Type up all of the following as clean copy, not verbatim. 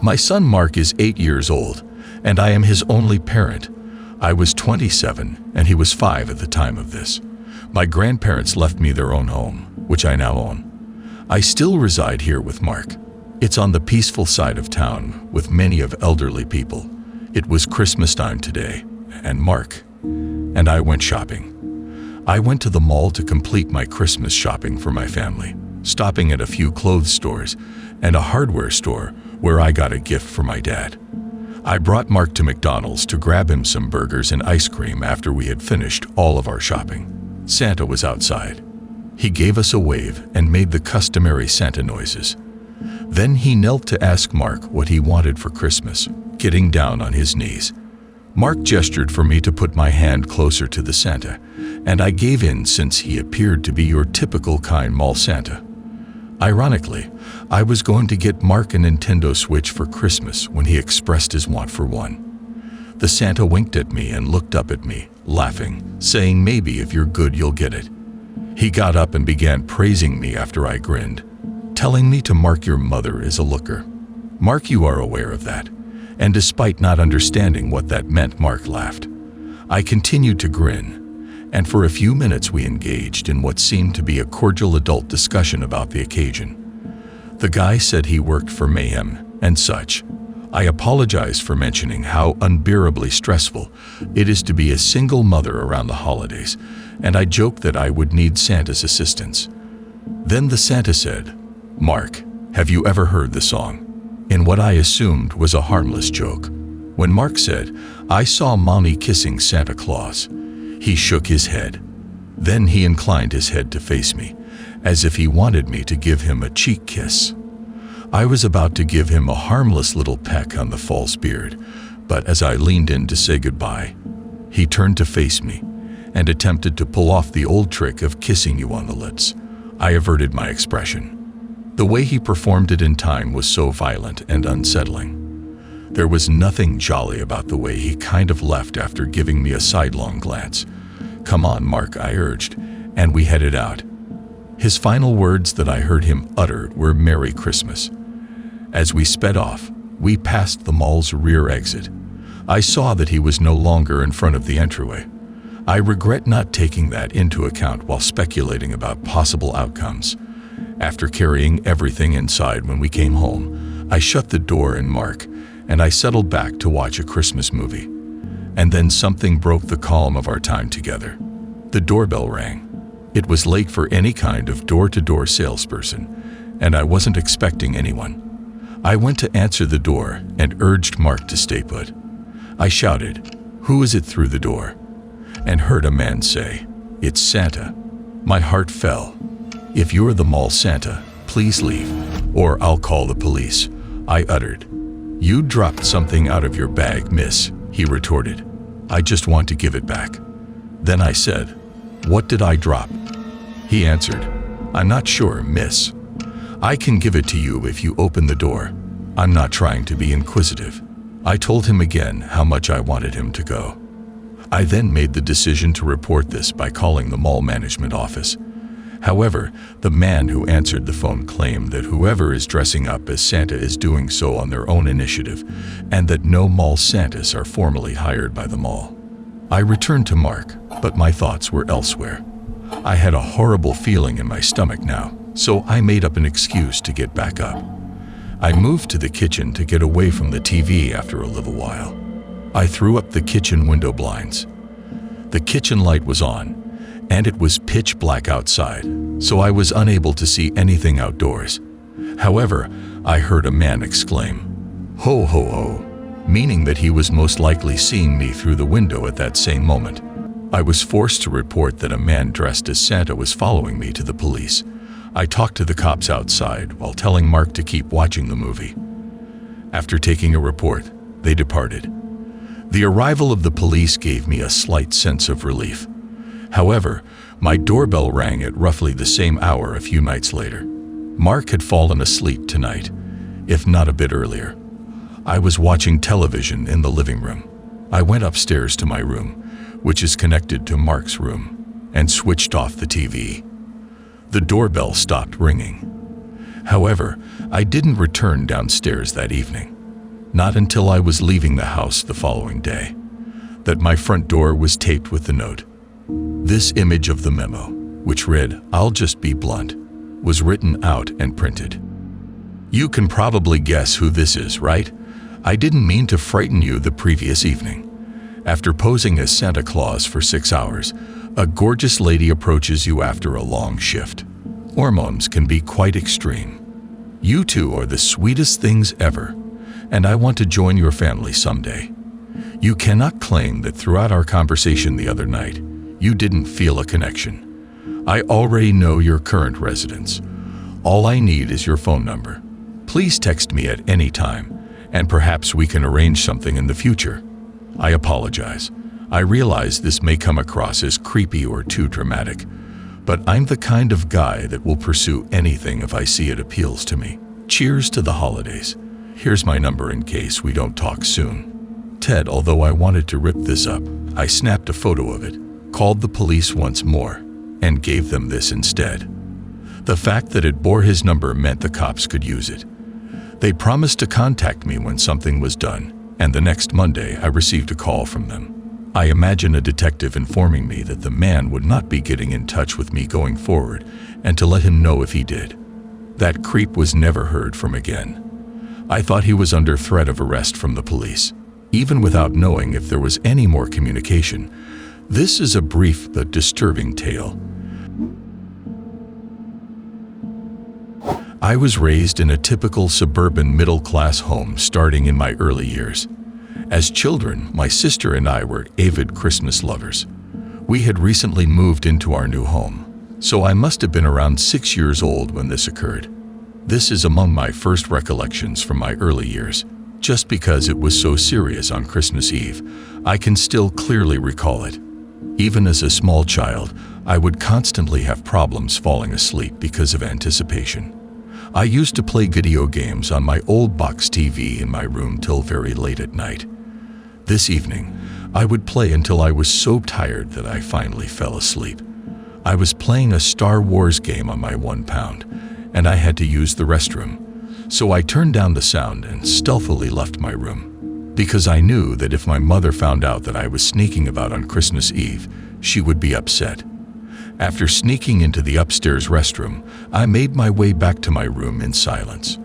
My son Mark is 8 years old, and I am his only parent. I was 27, and he was 5 at the time of this. My grandparents left me their own home, which I now own. I still reside here with Mark. It's on the peaceful side of town, with many of elderly people. It was Christmas time today, and Mark and I went shopping. I went to the mall to complete my Christmas shopping for my family, stopping at a few clothes stores and a hardware store where I got a gift for my dad. I brought Mark to McDonald's to grab him some burgers and ice cream after we had finished all of our shopping. Santa was outside. He gave us a wave and made the customary Santa noises. Then he knelt to ask Mark what he wanted for Christmas, getting down on his knees. Mark gestured for me to put my hand closer to the Santa, and I gave in since he appeared to be your typical kind mall Santa. Ironically, I was going to get Mark a Nintendo Switch for Christmas when he expressed his want for one. The Santa winked at me and looked up at me, laughing, saying maybe if you're good you'll get it. He got up and began praising me after I grinned, telling me to mark your mother is a looker. Mark, you are aware of that. And despite not understanding what that meant, Mark laughed. I continued to grin, and for a few minutes we engaged in what seemed to be a cordial adult discussion about the occasion. The guy said he worked for Mayhem and such. I apologized for mentioning how unbearably stressful it is to be a single mother around the holidays, and I joked that I would need Santa's assistance. Then the Santa said, "Mark, have you ever heard the song?" In what I assumed was a harmless joke. When Mark said, "I saw Mommy kissing Santa Claus," he shook his head. Then he inclined his head to face me, as if he wanted me to give him a cheek kiss. I was about to give him a harmless little peck on the false beard, but as I leaned in to say goodbye, he turned to face me and attempted to pull off the old trick of kissing you on the lips. I averted my expression. The way he performed it in time was so violent and unsettling. There was nothing jolly about the way he kind of left after giving me a sidelong glance. "Come on, Mark," I urged, and we headed out. His final words that I heard him utter were "Merry Christmas." As we sped off, we passed the mall's rear exit. I saw that he was no longer in front of the entryway. I regret not taking that into account while speculating about possible outcomes. After carrying everything inside when we came home, I shut the door in Mark, and I settled back to watch a Christmas movie. And then something broke the calm of our time together. The doorbell rang. It was late for any kind of door-to-door salesperson, and I wasn't expecting anyone. I went to answer the door and urged Mark to stay put. I shouted, "Who is it?" through the door, and heard a man say, "It's Santa." My heart fell. "If you're the mall Santa, please leave, or I'll call the police," I uttered. "You dropped something out of your bag, miss," he retorted. "I just want to give it back." Then I said, "What did I drop?" He answered, "I'm not sure, miss. I can give it to you if you open the door. I'm not trying to be inquisitive." I told him again how much I wanted him to go. I then made the decision to report this by calling the mall management office. However, the man who answered the phone claimed that whoever is dressing up as Santa is doing so on their own initiative, and that no mall Santas are formally hired by the mall. I returned to Mark, but my thoughts were elsewhere. I had a horrible feeling in my stomach now, so I made up an excuse to get back up. I moved to the kitchen to get away from the TV after a little while. I threw up the kitchen window blinds. The kitchen light was on, and it was pitch black outside, so I was unable to see anything outdoors. However, I heard a man exclaim, "Ho, ho, ho," meaning that he was most likely seeing me through the window at that same moment. I was forced to report that a man dressed as Santa was following me to the police. I talked to the cops outside while telling Mark to keep watching the movie. After taking a report, they departed. The arrival of the police gave me a slight sense of relief. However, my doorbell rang at roughly the same hour a few nights later. Mark had fallen asleep tonight, if not a bit earlier. I was watching television in the living room. I went upstairs to my room, which is connected to Mark's room, and switched off the TV. The doorbell stopped ringing. However, I didn't return downstairs that evening. not until I was leaving the house the following day, that my front door was taped with the note. This image of the memo, which read, "I'll just be blunt," was written out and printed. You can probably guess who this is, right? I didn't mean to frighten you the previous evening. After posing as Santa Claus for 6 hours, a gorgeous lady approaches you after a long shift. Hormones can be quite extreme. You two are the sweetest things ever, and I want to join your family someday. You cannot claim that throughout our conversation the other night, you didn't feel a connection. I already know your current residence. All I need is your phone number. Please text me at any time, and perhaps we can arrange something in the future. I apologize. I realize this may come across as creepy or too dramatic, but I'm the kind of guy that will pursue anything if I see it appeals to me. Cheers to the holidays. Here's my number in case we don't talk soon. Ted, although I wanted to rip this up, I snapped a photo of it, called the police once more, and gave them this instead. The fact that it bore his number meant the cops could use it. They promised to contact me when something was done, and the next Monday I received a call from them. I imagine a detective informing me that the man would not be getting in touch with me going forward, and to let him know if he did. That creep was never heard from again. I thought he was under threat of arrest from the police, even without knowing if there was any more communication. This is a brief but disturbing tale. I was raised in a typical suburban middle-class home starting in my early years. As children, my sister and I were avid Christmas lovers. We had recently moved into our new home, so I must have been around 6 years old when this occurred. This is among my first recollections from my early years. Just because it was so serious on Christmas Eve, I can still clearly recall it. Even as a small child, I would constantly have problems falling asleep because of anticipation. I used to play video games on my old box TV in my room till very late at night. This evening, I would play until I was so tired that I finally fell asleep. I was playing a Star Wars game on my 1-pound, and I had to use the restroom. So I turned down the sound and stealthily left my room, because I knew that if my mother found out that I was sneaking about on Christmas Eve, she would be upset. After sneaking into the upstairs restroom, I made my way back to my room in silence.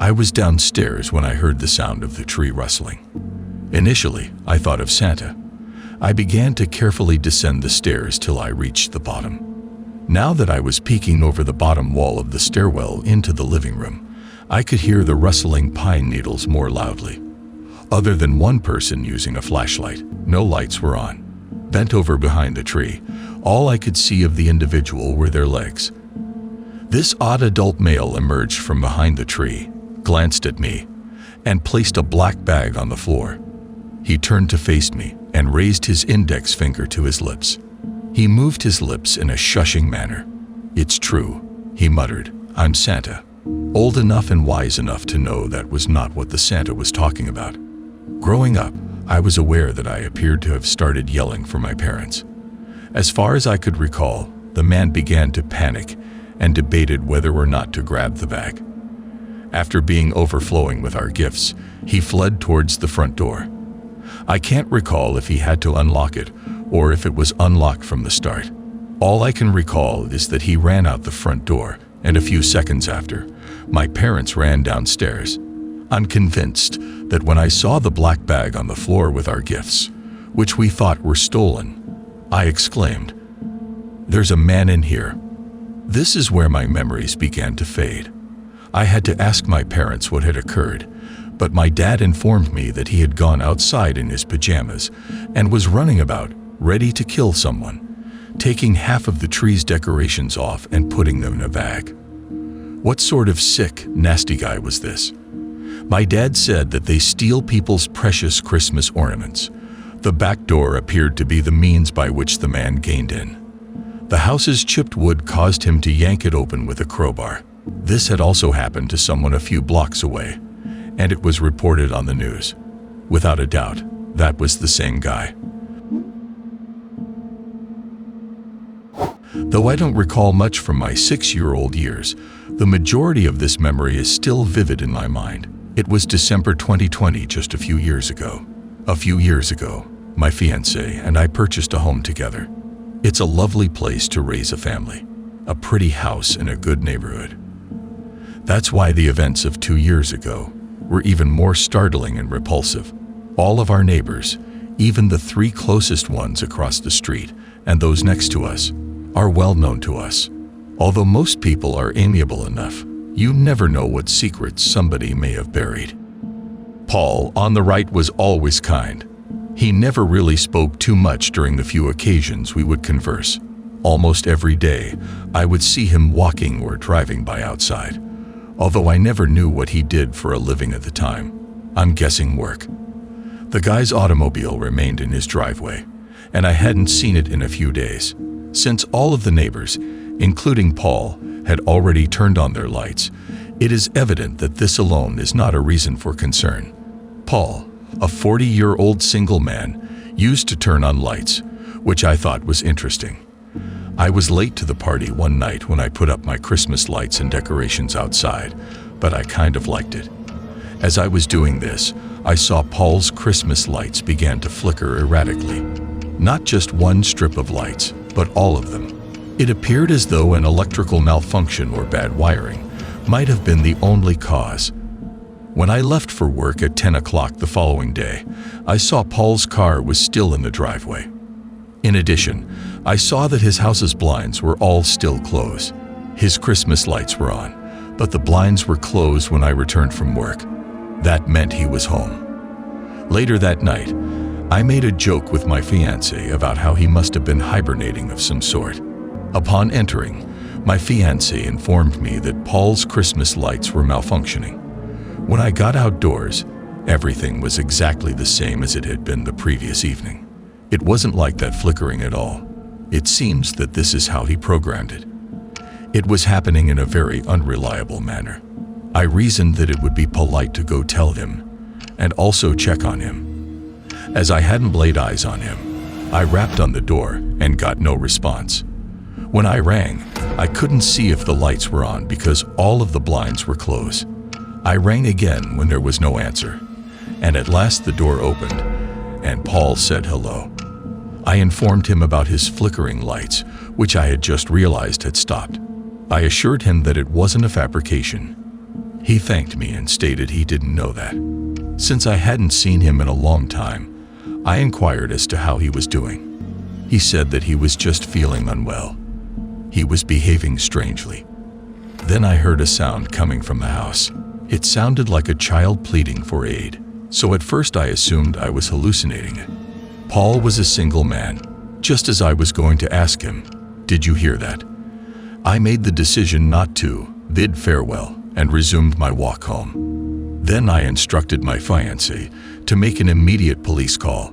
I was downstairs when I heard the sound of the tree rustling. Initially, I thought of Santa. I began to carefully descend the stairs till I reached the bottom. Now that I was peeking over the bottom wall of the stairwell into the living room, I could hear the rustling pine needles more loudly. Other than one person using a flashlight, no lights were on. Bent over behind the tree, all I could see of the individual were their legs. This odd adult male emerged from behind the tree, glanced at me, and placed a black bag on the floor. He turned to face me and raised his index finger to his lips. He moved his lips in a shushing manner. "It's true," he muttered. "I'm Santa." Old enough and wise enough to know that was not what the Santa was talking about. Growing up, I was aware that I appeared to have started yelling for my parents. As far as I could recall, the man began to panic and debated whether or not to grab the bag. After being overflowing with our gifts, he fled towards the front door. I can't recall if he had to unlock it or if it was unlocked from the start. All I can recall is that he ran out the front door, and a few seconds after, my parents ran downstairs. I'm convinced that when I saw the black bag on the floor with our gifts, which we thought were stolen, I exclaimed, "There's a man in here." This is where my memories began to fade. I had to ask my parents what had occurred, but my dad informed me that he had gone outside in his pajamas and was running about, ready to kill someone, taking half of the tree's decorations off and putting them in a bag. What sort of sick, nasty guy was this? My dad said that they steal people's precious Christmas ornaments. The back door appeared to be the means by which the man gained in. The house's chipped wood caused him to yank it open with a crowbar. This had also happened to someone a few blocks away, and it was reported on the news. Without a doubt, that was the same guy. Though I don't recall much from my 6-year-old years, the majority of this memory is still vivid in my mind. It was December 2020, just a few years ago. A few years ago, my fiancée and I purchased a home together. It's a lovely place to raise a family, a pretty house in a good neighborhood. That's why the events of 2 years ago were even more startling and repulsive. All of our neighbors, even the 3 closest ones across the street and those next to us, are well known to us. Although most people are amiable enough, you never know what secrets somebody may have buried. Paul, on the right, was always kind. He never really spoke too much during the few occasions we would converse. Almost every day, I would see him walking or driving by outside, although I never knew what he did for a living at the time. I'm guessing work. The guy's automobile remained in his driveway, and I hadn't seen it in a few days. Since all of the neighbors, including Paul, had already turned on their lights, it is evident that this alone is not a reason for concern. Paul, a 40-year-old single man, used to turn on lights, which I thought was interesting. I was late to the party one night when I put up my Christmas lights and decorations outside, but I kind of liked it. As I was doing this, I saw Paul's Christmas lights began to flicker erratically. Not just one strip of lights, but all of them. It appeared as though an electrical malfunction or bad wiring might have been the only cause. When I left for work at 10 o'clock the following day, I saw Paul's car was still in the driveway. In addition, I saw that his house's blinds were all still closed. His Christmas lights were on, but the blinds were closed when I returned from work. That meant he was home. Later that night, I made a joke with my fiancé about how he must have been hibernating of some sort. Upon entering, my fiancé informed me that Paul's Christmas lights were malfunctioning. When I got outdoors, everything was exactly the same as it had been the previous evening. It wasn't like that flickering at all. It seems that this is how he programmed it. It was happening in a very unreliable manner. I reasoned that it would be polite to go tell him and also check on him. As I hadn't laid eyes on him, I rapped on the door and got no response. When I rang, I couldn't see if the lights were on because all of the blinds were closed. I rang again when there was no answer, and at last the door opened, and Paul said hello. I informed him about his flickering lights, which I had just realized had stopped. I assured him that it wasn't a fabrication. He thanked me and stated he didn't know that. Since I hadn't seen him in a long time, I inquired as to how he was doing. He said that he was just feeling unwell. He was behaving strangely. Then I heard a sound coming from the house. It sounded like a child pleading for aid, so at first I assumed I was hallucinating it. Paul was a single man. Just as I was going to ask him, "Did you hear that?" I made the decision not to, bid farewell, and resumed my walk home. Then I instructed my fiancée to make an immediate police call.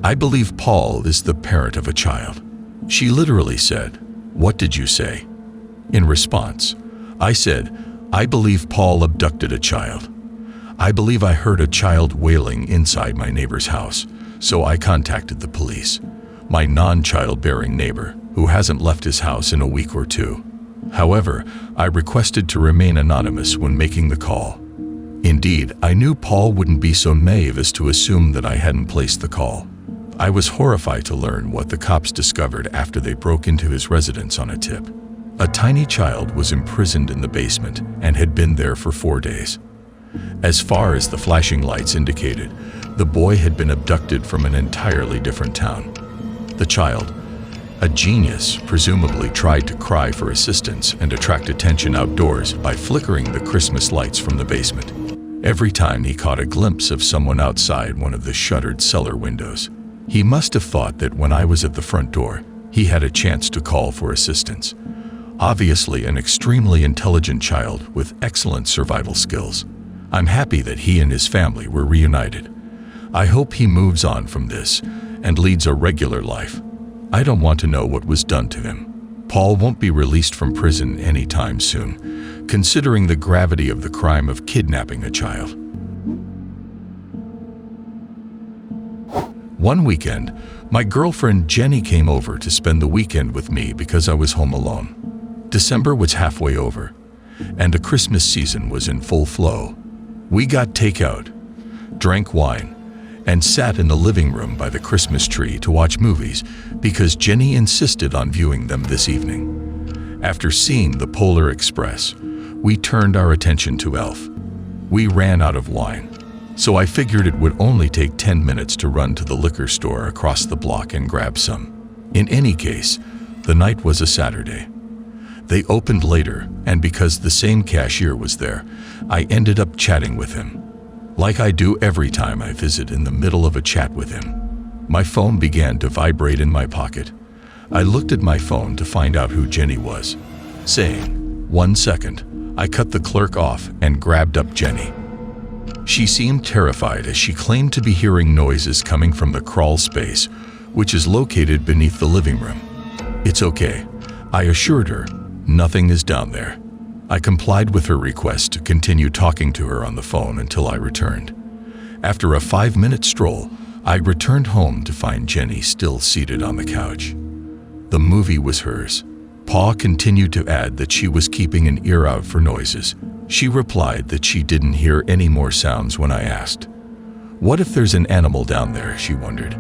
I believe Paul is the parent of a child. She literally said, "What did you say?" In response, I said, "I believe Paul abducted a child. I believe I heard a child wailing inside my neighbor's house, so I contacted the police, my non-child-bearing neighbor, who hasn't left his house in a week or two. However, I requested to remain anonymous when making the call. Indeed, I knew Paul wouldn't be so naive as to assume that I hadn't placed the call. I was horrified to learn what the cops discovered after they broke into his residence on a tip. A tiny child was imprisoned in the basement and had been there for 4 days. As far as the flashing lights indicated, the boy had been abducted from an entirely different town. The child, a genius, presumably tried to cry for assistance and attract attention outdoors by flickering the Christmas lights from the basement. Every time he caught a glimpse of someone outside one of the shuttered cellar windows, he must have thought that when I was at the front door, he had a chance to call for assistance. Obviously an extremely intelligent child with excellent survival skills. I'm happy that he and his family were reunited. I hope he moves on from this and leads a regular life. I don't want to know what was done to him. Paul won't be released from prison anytime soon, considering the gravity of the crime of kidnapping a child. One weekend, my girlfriend Jenny came over to spend the weekend with me because I was home alone. December was halfway over, and the Christmas season was in full flow. We got takeout, drank wine, and sat in the living room by the Christmas tree to watch movies because Jenny insisted on viewing them this evening. After seeing the Polar Express, we turned our attention to Elf. We ran out of wine, so I figured it would only take 10 minutes to run to the liquor store across the block and grab some. In any case, the night was a Saturday. They opened later, and because the same cashier was there, I ended up chatting with him. Like I do every time I visit in the middle of a chat with him. My phone began to vibrate in my pocket. I looked at my phone to find out who Jenny was. Saying, "1 second," I cut the clerk off and grabbed up Jenny. She seemed terrified as she claimed to be hearing noises coming from the crawl space, which is located beneath the living room. "It's okay," I assured her. "Nothing is down there." I complied with her request to continue talking to her on the phone until I returned. After a 5-minute stroll, I returned home to find Jenny still seated on the couch. The movie was hers. Pa continued to add that she was keeping an ear out for noises. She replied that she didn't hear any more sounds when I asked. "What if there's an animal down there?" she wondered.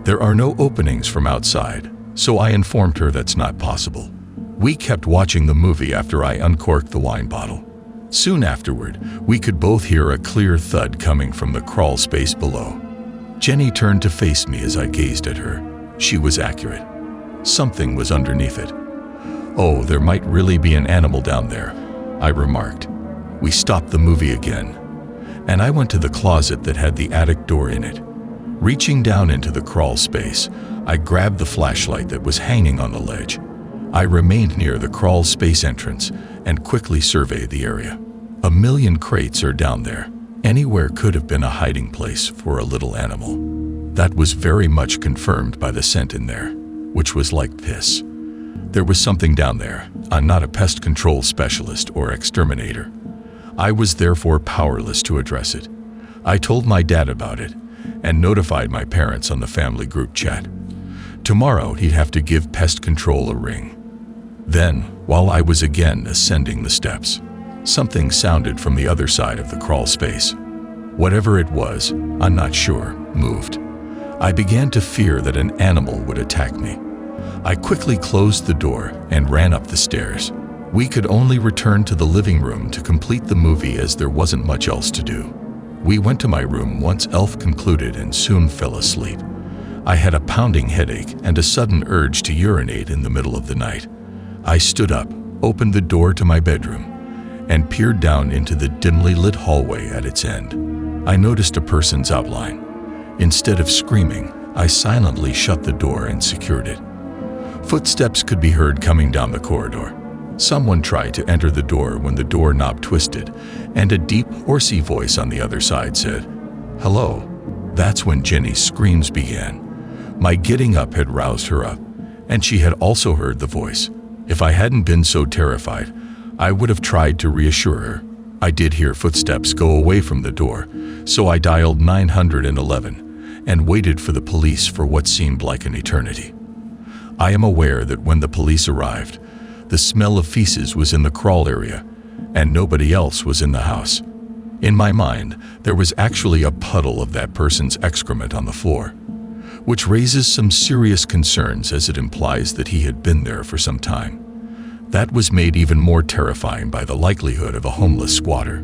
"There are no openings from outside, so I informed her that's not possible." We kept watching the movie after I uncorked the wine bottle. Soon afterward, we could both hear a clear thud coming from the crawl space below. Jenny turned to face me as I gazed at her. She was accurate. Something was underneath it. "Oh, there might really be an animal down there," I remarked. We stopped the movie again, and I went to the closet that had the attic door in it. Reaching down into the crawl space, I grabbed the flashlight that was hanging on the ledge. I remained near the crawl space entrance and quickly surveyed the area. 1,000,000 crates are down there. Anywhere could have been a hiding place for a little animal. That was very much confirmed by the scent in there, which was like piss. There was something down there. I'm not a pest control specialist or exterminator. I was therefore powerless to address it. I told my dad about it and notified my parents on the family group chat. Tomorrow he'd have to give pest control a ring. Then, while I was again ascending the steps, something sounded from the other side of the crawl space. Whatever it was, I'm not sure, moved. I began to fear that an animal would attack me. I quickly closed the door and ran up the stairs. We could only return to the living room to complete the movie as there wasn't much else to do. We went to my room once Elf concluded and soon fell asleep. I had a pounding headache and a sudden urge to urinate in the middle of the night. I stood up, opened the door to my bedroom, and peered down into the dimly lit hallway at its end. I noticed a person's outline. Instead of screaming, I silently shut the door and secured it. Footsteps could be heard coming down the corridor. Someone tried to enter the door when the doorknob twisted, and a deep, horsey voice on the other side said, "Hello." That's when Jenny's screams began. My getting up had roused her up, and she had also heard the voice. If I hadn't been so terrified, I would have tried to reassure her. I did hear footsteps go away from the door, so I dialed 911 and waited for the police for what seemed like an eternity. I am aware that when the police arrived, the smell of feces was in the crawl area, and nobody else was in the house. In my mind, there was actually a puddle of that person's excrement on the floor, which raises some serious concerns as it implies that he had been there for some time. That was made even more terrifying by the likelihood of a homeless squatter.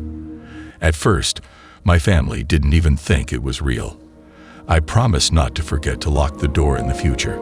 At first, my family didn't even think it was real. I promised not to forget to lock the door in the future.